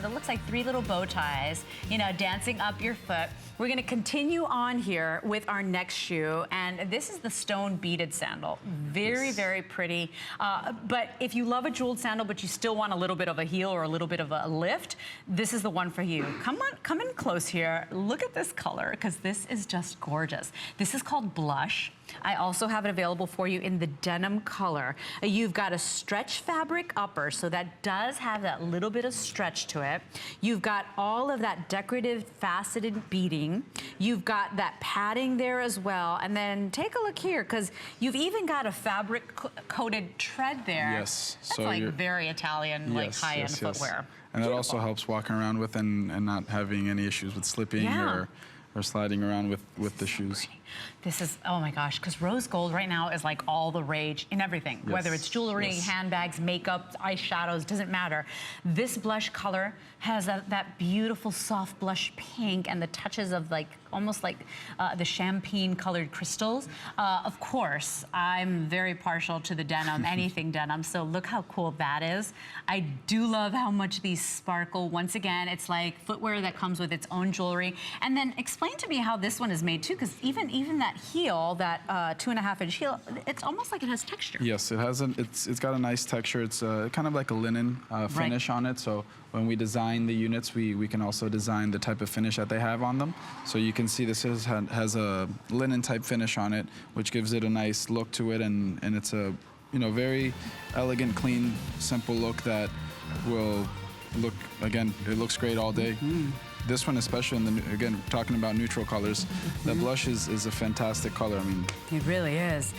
It looks like 3 little bow ties, you know, dancing up your foot. We're gonna continue on here with our next shoe, and this is the stone beaded sandal. Very, very pretty. But if you love a jeweled sandal, but you still want a little bit of a heel or a little bit of a lift, this is the one for you. Come on, come in close here. Look at this color, because this is just gorgeous. This is called Blush. I also have it available for you in the denim color. You've got a stretch fabric upper, so that does have that little bit of stretch to it. You've got all of that decorative faceted beading. You've got that padding there as well. And then take a look here, because you've even got a fabric coated tread there. Yes. That's so like very Italian, like high-end footwear. And Beautiful. it also helps walking around with and not having any issues with slipping or sliding around with the shoes. This is, oh my gosh, because rose gold right now is like all the rage in everything. Yes. Whether it's jewelry, handbags, makeup, eyeshadows, doesn't matter. This blush color has that beautiful soft blush pink and the touches of like, almost like the champagne colored crystals. Of course, I'm very partial to the denim, anything denim, so look how cool that is. I do love how much these sparkle. Once again, it's like footwear that comes with its own jewelry. And then explain to me how this one is made too, because even that heel, that 2.5-inch heel, it's almost like it has texture. Yes, it has. It's got a nice texture. It's kind of like a linen finish on it. So when we design the units, we can also design the type of finish that they have on them. So you can see this has a linen type finish on it, which gives it a nice look to it, and it's a very elegant, clean, simple look that will look, again, it looks great all day. This one especially, again, talking about neutral colors, the blush is a fantastic color. I mean, it really is.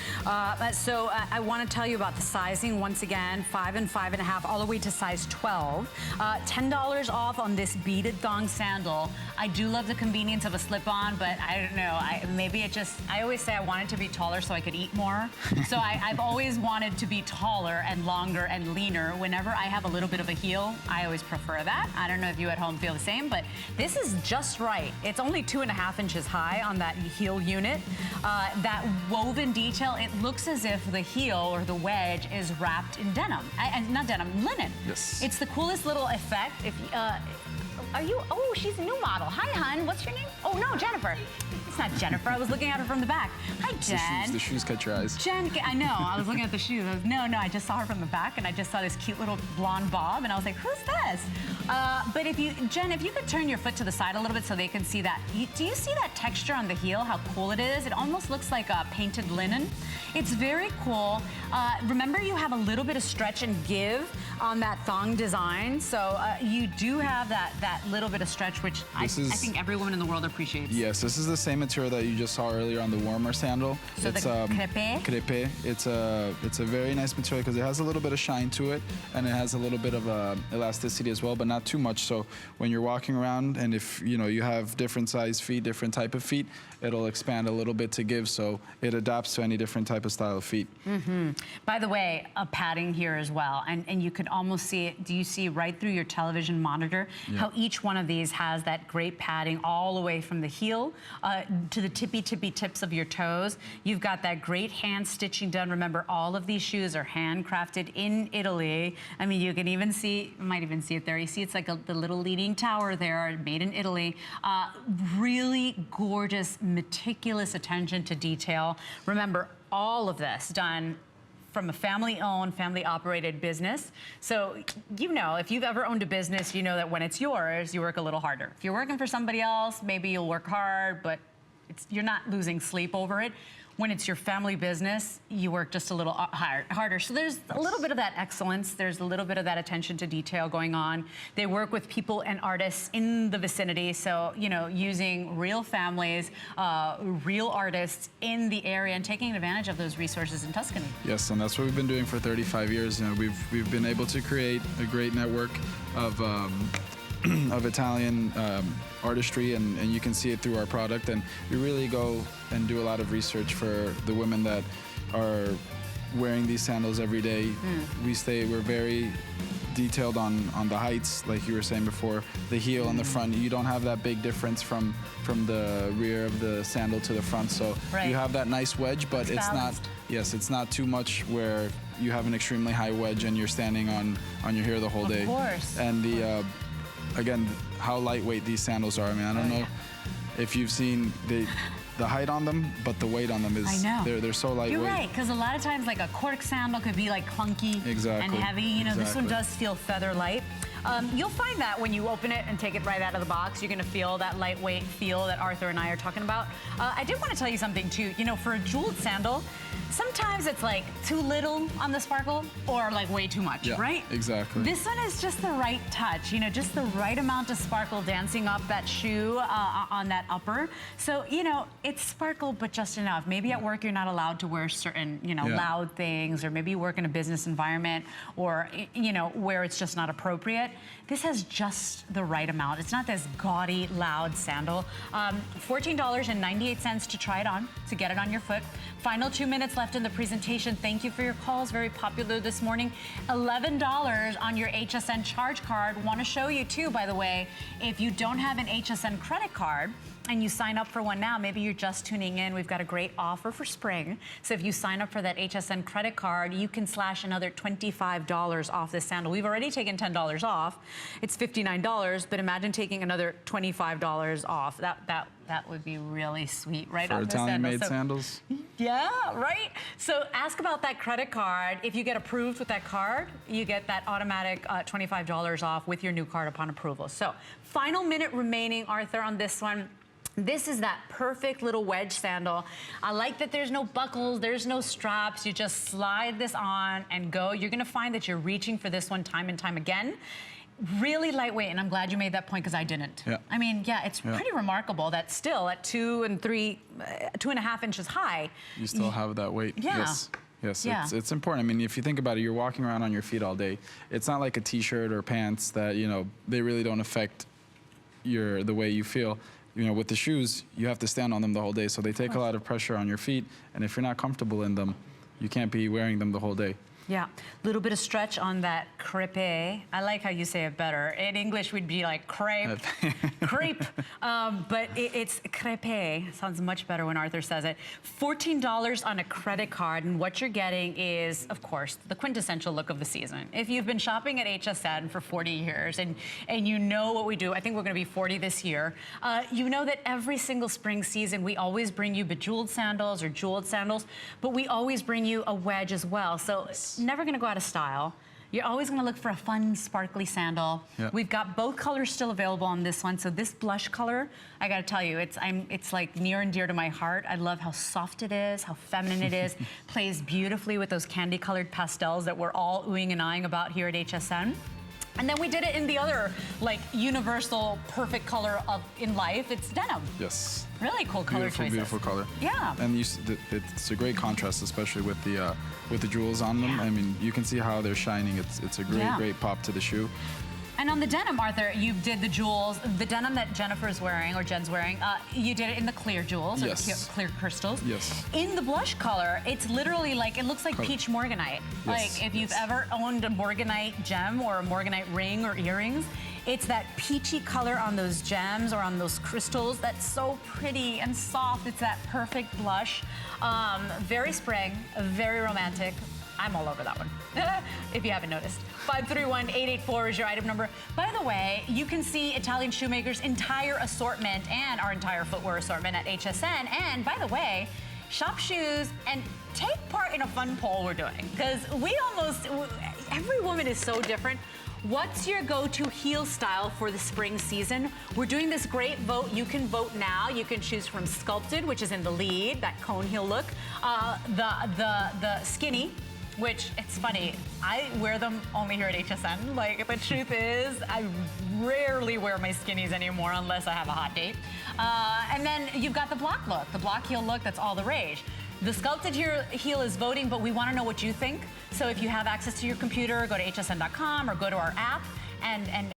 So I want to tell you about the sizing once again, 5 and 5.5, all the way to size 12. $10 off on this beaded thong sandal. I do love the convenience of a slip-on, but I don't know. I always say I wanted to be taller so I could eat more. So I've always wanted to be taller and longer and leaner. Whenever I have a little bit of a heel, I always prefer that. I don't know if you at home feel the same, but this is just right. It's only 2.5 inches high on that heel unit. That woven detail, it looks as if the heel or the wedge is wrapped in denim. Not denim, linen. Yes. It's the coolest little effect. Are you, oh, she's a new model. Hi, hon, what's your name? Oh, no, Jennifer. It's not Jennifer, I was looking at her from the back. Hi, Jen. The shoes catch your eyes. Jen, I know, I was looking at the shoes. No, I just saw her from the back, and I just saw this cute little blonde bob, and I was like, who's this? But Jen, if you could turn your foot to the side a little bit so they can see that. Do you see that texture on the heel, how cool it is? It almost looks like a painted linen. It's very cool. Remember, you have a little bit of stretch and give on that thong design, so you do have that little bit of stretch, which I think every woman in the world appreciates. Yes, this is the same material that you just saw earlier on the warmer sandal. So it's the crêpe? Crêpe. It's a very nice material because it has a little bit of shine to it, and it has a little bit of elasticity as well, but not too much. So when you're walking around, and if you have different size feet, different type of feet, it'll expand a little bit to give, so it adapts to any different type of style of feet. By the way, a padding here as well, and you can almost see it. Do you see right through your television monitor how each one of these has that great padding all the way from the heel to the tippy tips of your toes? You've got that great hand stitching done. Remember, all of these shoes are handcrafted in Italy. I mean, you can even see, you might even see it there. You see it's like the little leaning tower there, made in Italy. Really gorgeous, meticulous attention to detail. Remember, all of this done from a family-owned, family-operated business. So, if you've ever owned a business, you know that when it's yours, you work a little harder. If you're working for somebody else, maybe you'll work hard, but you're not losing sleep over it. When it's your family business, you work just a little harder. So there's a little bit of that excellence. There's a little bit of that attention to detail going on. They work with people and artists in the vicinity. So, using real families, real artists in the area and taking advantage of those resources in Tuscany. Yes, and that's what we've been doing for 35 years. We've been able to create a great network of Italian artistry, and you can see it through our product. And we really go and do a lot of research for the women that are wearing these sandals every day. We're very detailed on the heights, like you were saying before, the heel and the front. You don't have that big difference from the rear of the sandal to the front, so you have that nice wedge, but it's not too much where you have an extremely high wedge and you're standing on your heel the whole day. Of course. And again, how lightweight these sandals are. I mean, I don't know if you've seen the height on them, but the weight on them is, I know. they're so lightweight. You're right, because a lot of times like a cork sandal could be like clunky and heavy. You know, this one does feel feather light. You'll find that when you open it and take it right out of the box, you're gonna feel that lightweight feel that Arthur and I are talking about. I did want to tell you something too. You know, for a jeweled sandal, sometimes it's like too little on the sparkle or like way too much, right? Exactly. This one is just the right touch, you know, just the right amount of sparkle dancing up that shoe on that upper. So, you know, it's sparkle, but just enough. Maybe at work you're not allowed to wear certain, you know, loud things, or maybe you work in a business environment, or, you know, where it's just not appropriate. This has just the right amount. It's not this gaudy, loud sandal. $14.98 to try it on, to get it on your foot. Final 2 minutes left in the presentation. Thank you for your calls. Very popular this morning. $11 on your HSN charge card. Want to show you too, by the way, if you don't have an HSN credit card, and you sign up for one now, maybe you're just tuning in, we've got a great offer for spring. So if you sign up for that HSN credit card, you can slash another $25 off this sandal. We've already taken $10 off. It's $59, but imagine taking another $25 off. That would be really sweet, right? For Italian-made sandals? Yeah, right? So ask about that credit card. If you get approved with that card, you get that automatic $25 off with your new card upon approval. So final minute remaining, Arthur, on this one. This is that perfect little wedge sandal. I like that there's no buckles, there's no straps. You just slide this on and go. You're gonna find that you're reaching for this one time and time again. Really lightweight, and I'm glad you made that point because I didn't. I mean, it's pretty remarkable that still at 2.5 inches high, you still have that weight. Yes, it's important. I mean, if you think about it, you're walking around on your feet all day. It's not like a t-shirt or pants that, you know, they really don't affect the way you feel. You know, with the shoes, you have to stand on them the whole day, so they take a lot of pressure on your feet, and if you're not comfortable in them, you can't be wearing them the whole day. Yeah, a little bit of stretch on that crepe. I like how you say it better. In English, we'd be like crepe, crepe, but it's crepe. Sounds much better when Arthur says it. $14 on a credit card, and what you're getting is, of course, the quintessential look of the season. If you've been shopping at HSN for 40 years, and you know what we do, I think we're gonna be 40 this year, you know that every single spring season, we always bring you bejeweled sandals or jeweled sandals, but we always bring you a wedge as well. So never gonna go out of style. You're always gonna look for a fun, sparkly sandal. We've got both colors still available on this one. So this blush color, I gotta tell you, it's like near and dear to my heart. I love how soft it is, how feminine it is. Plays beautifully with those candy colored pastels that we're all oohing and eyeing about here at HSN. And then we did it in the other, like, universal perfect color in life. It's denim. Yes. Really cool color choices. Beautiful color. Yeah. And it's a great contrast, especially with the jewels on them. I mean, you can see how they're shining. It's a great pop to the shoe. And on the denim, Arthur, you did the jewels. The denim that Jennifer's wearing, or Jen's wearing, you did it in the clear jewels, or clear crystals. Yes. In the blush color, it's literally like, it looks like peach morganite. Like, if you've ever owned a morganite gem or a morganite ring or earrings, it's that peachy color on those gems or on those crystals that's so pretty and soft. It's that perfect blush. Very spring, very romantic. I'm all over that one, if you haven't noticed. 531-884 is your item number. By the way, you can see Italian Shoemakers' entire assortment and our entire footwear assortment at HSN. And by the way, shop shoes and take part in a fun poll we're doing, because every woman is so different. What's your go-to heel style for the spring season? We're doing this great vote. You can vote now. You can choose from sculpted, which is in the lead, that cone heel look, the skinny, which, it's funny, I wear them only here at HSN. Like, the truth is, I rarely wear my skinnies anymore unless I have a hot date. And then you've got the block look, the block heel look, that's all the rage. The sculpted heel is voting, but we want to know what you think. So if you have access to your computer, go to hsn.com or go to our app and